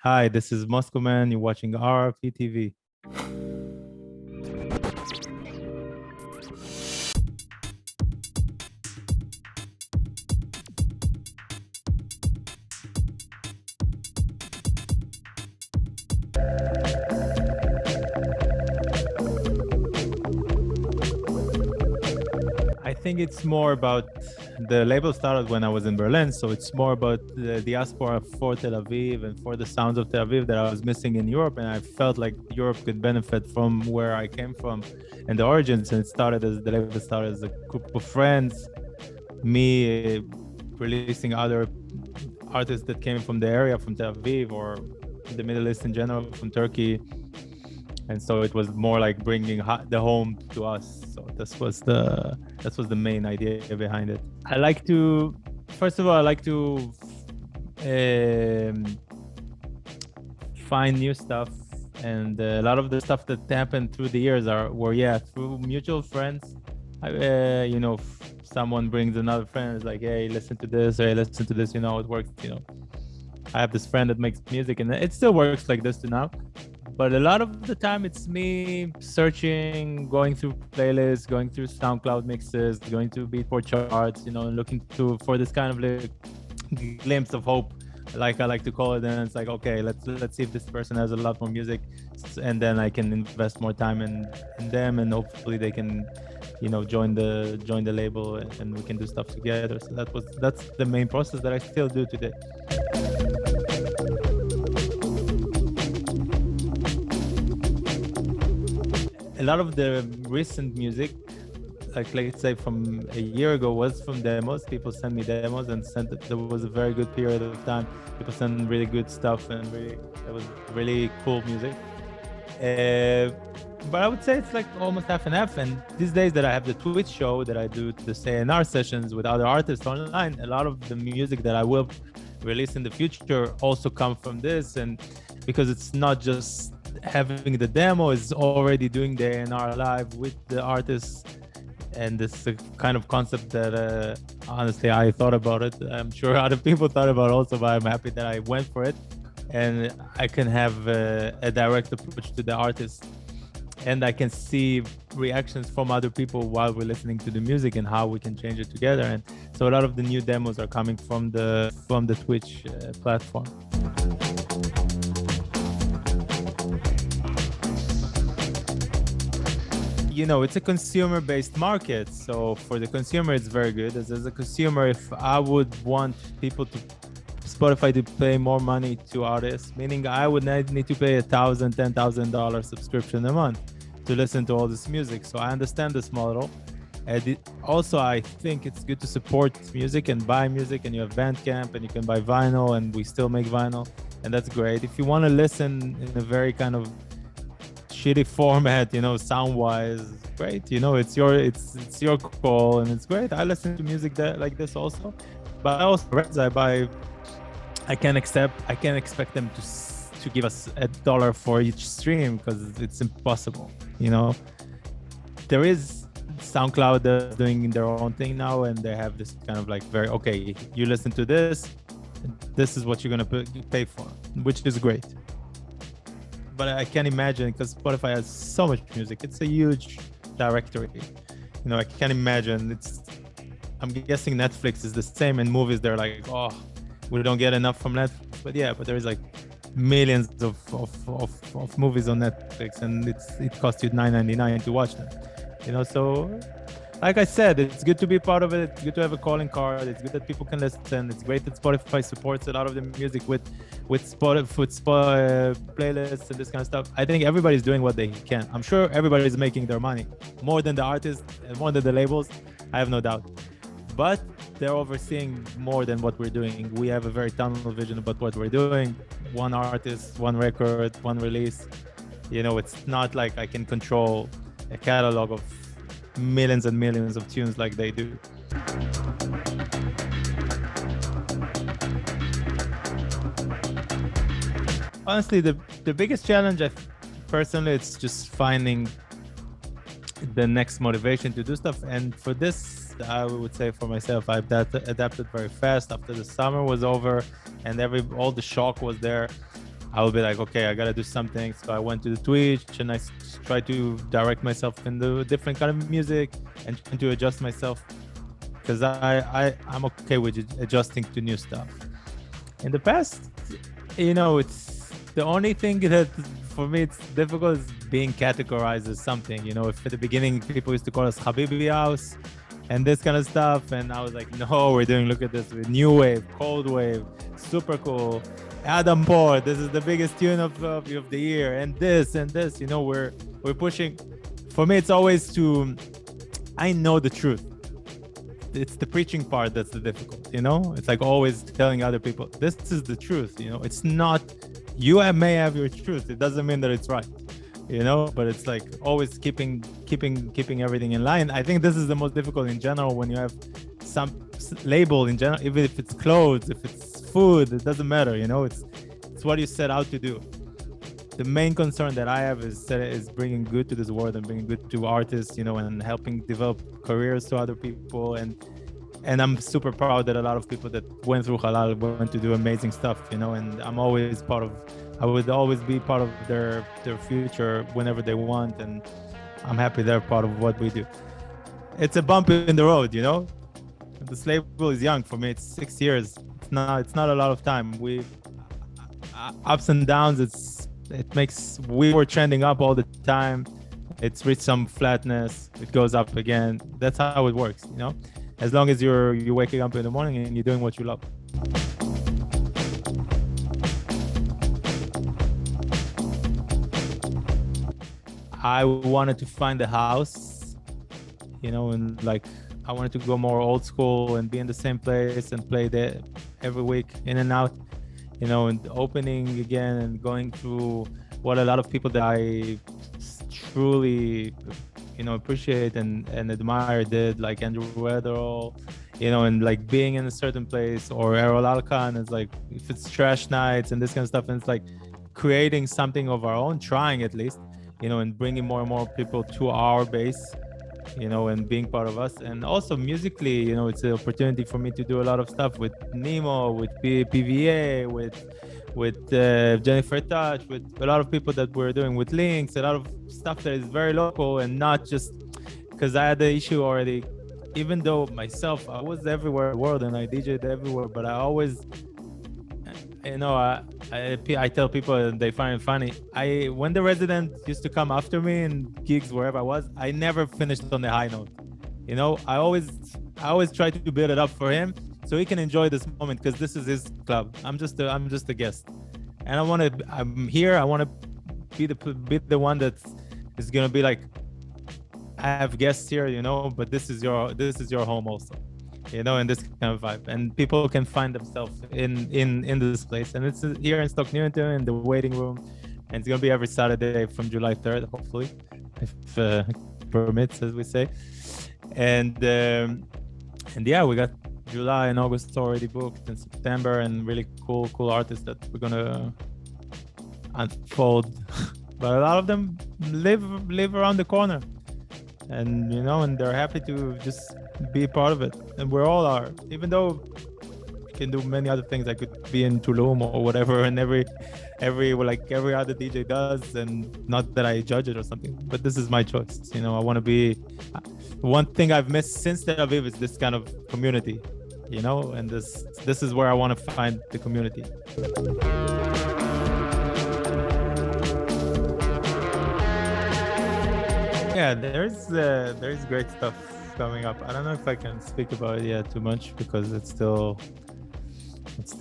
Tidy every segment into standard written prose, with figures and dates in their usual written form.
Hi, this is Moscoman. You're watching RPTV. I think it's more about the label started when I was in Berlin, so it's more about the diaspora for Tel Aviv and for the sounds of Tel Aviv that I was missing in Europe, and I felt like Europe could benefit from where I came from and the origins. And the label started as a group of friends, me releasing other artists that came from the area, from Tel Aviv or the Middle East in general, from Turkey. And so it was more like bringing the home to us. So that was the main idea behind it. First of all, I like to find new stuff, and a lot of the stuff that happened through the years were through mutual friends. Someone brings another friend, is like, hey, listen to this, or hey, listen to this, it works. I have this friend that makes music, and it still works like this to now. But a lot of the time it's me searching, going through playlists, going through SoundCloud mixes, going to Beatport charts, looking for this kind of like glimpse of hope, like I like to call it. And it's like, okay, let's see if this person has a lot more music, and then I can invest more time in them, and hopefully they can, join the label, and we can do stuff together. So that's the main process that I still do today. A lot of the recent music, like let's say from a year ago, was from demos. People send me demos, and there was a very good period of time. People send really good stuff, and it was really cool music. But I would say it's like almost half and half. And these days that I have the Twitch show that I do the A&R sessions with other artists online, a lot of the music that I will release in the future also come from this. And because it's not just having the demo, is already doing the A&R live with the artists, and this kind of concept that honestly I thought about it. I'm sure other people thought about it also, but I'm happy that I went for it, and I can have a direct approach to the artist, and I can see reactions from other people while we're listening to the music and how we can change it together. And so a lot of the new demos are coming from the Twitch platform. It's a consumer-based market. So for the consumer, it's very good. As a consumer, if I would want Spotify to pay more money to artists, meaning I would need to pay $1,000, $10,000 subscription a month to listen to all this music. So I understand this model. And also, I think it's good to support music and buy music, and you have Bandcamp, and you can buy vinyl, and we still make vinyl, and that's great. If you want to listen in a very kind of shitty format, sound-wise, great. It's your call, and it's great. I listen to music like this also, but I can't expect them to give us $1 for each stream, because it's impossible. There is SoundCloud that's doing their own thing now, and they have this kind of like okay, you listen to this is what you're gonna pay for, which is great. But I can't imagine, because Spotify has so much music. It's a huge directory. I can't imagine. I'm guessing Netflix is the same, and movies, they're like, oh, we don't get enough from Netflix. But there is like millions of movies on Netflix, and it costs you $9.99 to watch them. So like I said, it's good to be part of it. It's good to have a calling card. It's good that people can listen. It's great that Spotify supports a lot of the music with Spotify playlists and this kind of stuff. I think everybody's doing what they can. I'm sure everybody's making their money more than the artists and more than the labels. I have no doubt. But they're overseeing more than what we're doing. We have a very tunnel vision about what we're doing. One artist, one record, one release. It's not like I can control a catalog of millions and millions of tunes like they do. Honestly, the biggest challenge, personally, it's just finding the next motivation to do stuff. And for this, I would say for myself, I adapted very fast after the summer was over, and all the shock was there. I'll be like, okay, I gotta do something. So I went to the Twitch and I try to direct myself in the different kind of music and trying to adjust myself, because I'm okay with adjusting to new stuff. In the past, it's the only thing that for me it's difficult is being categorized as something. If at the beginning people used to call us Habibi House and this kind of stuff, and I was like, no, look at this, with new wave, cold wave, super cool, Adam Port, this is the biggest tune of the year, and this, we're pushing. For me, it's always I know the truth. It's the preaching part that's the difficult, It's like always telling other people, this is the truth, It's not, you may have your truth. It doesn't mean that it's right, But it's like always keeping everything in line. I think this is the most difficult in general when you have some label in general, even if it's clothes, if it's food, it doesn't matter, It's what you set out to do. The main concern that I have is bringing good to this world and bringing good to artists, and helping develop careers to other people. And I'm super proud that a lot of people that went through Halal went to do amazing stuff, and I would always be part of their future whenever they want. And I'm happy they're part of what we do. It's a bump in the road, This label is young. For me, it's 6 years. It's not a lot of time. Ups and downs. We were trending up all the time. It's reached some flatness. It goes up again. That's how it works, As long as you're waking up in the morning and you're doing what you love. I wanted to find a house, and like I wanted to go more old school and be in the same place and play there every week, in and out, and opening again and going through what a lot of people that I truly, appreciate and admire did, like Andrew Weatherall, and like being in a certain place, or Errol Alkan. It's like, if it's trash nights and this kind of stuff, and it's like creating something of our own, trying at least, and bringing more and more people to our base, and being part of us. And also musically, it's an opportunity for me to do a lot of stuff with Nemo, with PVA, with Jennifer Touch, with a lot of people that we're doing with Links, a lot of stuff that is very local, and not just because I had the issue already. Even though myself, I was everywhere in the world and I DJed everywhere, but I always, I tell people and they find it funny. When the resident used to come after me in gigs wherever I was, I never finished on the high note. I always try to build it up for him so he can enjoy this moment, because this is his club. I'm just a guest, and I'm here. I want to be the one that is gonna be like, I have guests here, but this is your home also. In this kind of vibe, and people can find themselves in this place. And it's here in Stoke Newington in the waiting room, and it's gonna be every Saturday from July 3rd, hopefully, if permits, as we say. And yeah, we got July and August already booked, in September, and really cool artists that we're gonna unfold. But a lot of them live around the corner, and and they're happy to just be part of it. And we all are, even though we can do many other things. I could be in Tulum or whatever, and every other DJ does, and not that I judge it or something, but this is my choice. I want to be, one thing I've missed since Tel Aviv is this kind of community, and this is where I want to find the community. Yeah, there's great stuff coming up. I don't know if I can speak about it yet too much, because it's still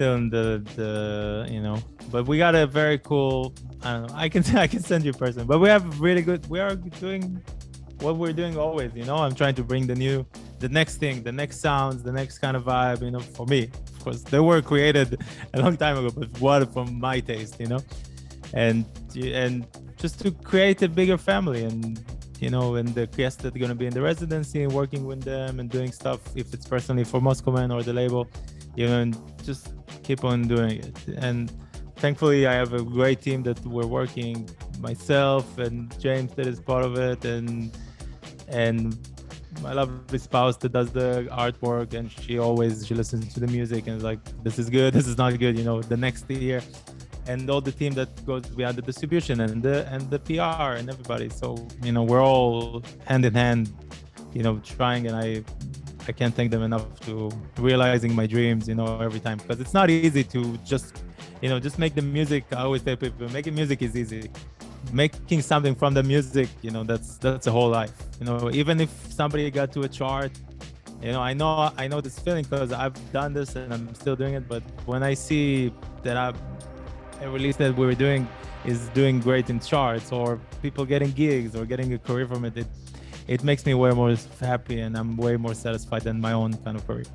in the but we got a very cool, I don't know, I can send you a person, but we have really good, we are doing what we're doing always. I'm trying to bring the next thing, the next sounds, the next kind of vibe, for me. Of course, they were created a long time ago, but what from my taste, and just to create a bigger family, and and the guests that are going to be in the residency, and working with them and doing stuff, if it's personally for Moscoman or the label, and just keep on doing it. And thankfully, I have a great team that we're working, myself and James that is part of it, and my lovely spouse that does the artwork, and she listens to the music and is like, this is good, this is not good, the next year. and all the team that goes behind the distribution and the PR and everybody. So, we're all hand in hand, trying, and I can't thank them enough to realizing my dreams, every time, because it's not easy to just make the music. I always tell people, making music is easy. Making something from the music, that's a whole life. Even if somebody got to a chart, I know this feeling because I've done this and I'm still doing it. But when I see that a release that we were doing is doing great in charts, or people getting gigs or getting a career from it, it makes me way more happy, and I'm way more satisfied than my own kind of career.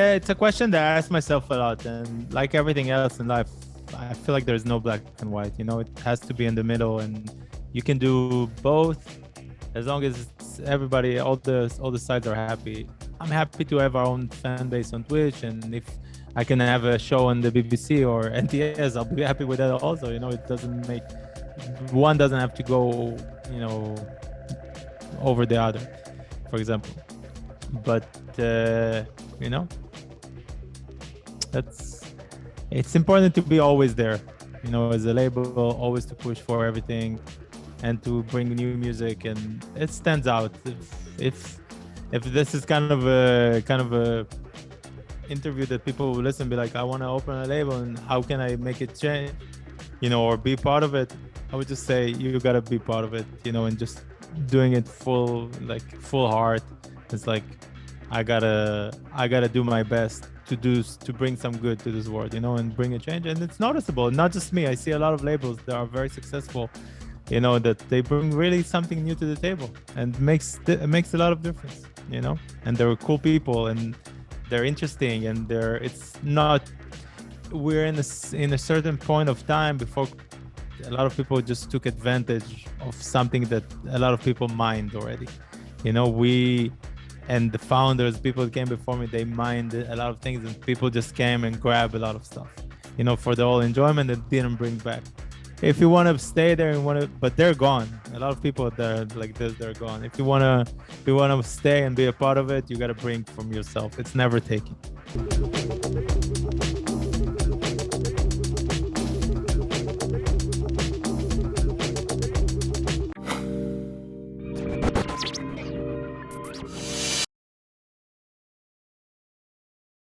It's a question that I ask myself a lot, and like everything else in life, I feel like there's no black and white. It has to be in the middle, and you can do both as long as everybody, all the sides are happy. I'm happy to have our own fan base on Twitch, and if I can have a show on the BBC or NTS, I'll be happy with that also. It doesn't make, one doesn't have to go, over the other, for example. But it's important to be always there, as a label, always to push for everything and to bring new music, and it stands out. If this is kind of a interview that people will listen, be like, I want to open a label, and how can I make it change, or be part of it, I would just say you gotta be part of it, and just doing it full heart. It's like, I gotta do my best to bring some good to this world, and bring a change. And it's noticeable, not just me. I see a lot of labels that are very successful, that they bring really something new to the table, and it makes a lot of difference, and they're cool people, and they're interesting, and we're in a certain point of time before a lot of people just took advantage of something that a lot of people mined already. We and the founders, people that came before me, they mined a lot of things, and people just came and grabbed a lot of stuff, for the whole enjoyment, and didn't bring back. If you want to stay there and but they're gone. A lot of people that are like this, they're gone. If you want to stay and be a part of it, you got to bring from yourself. It's never taken.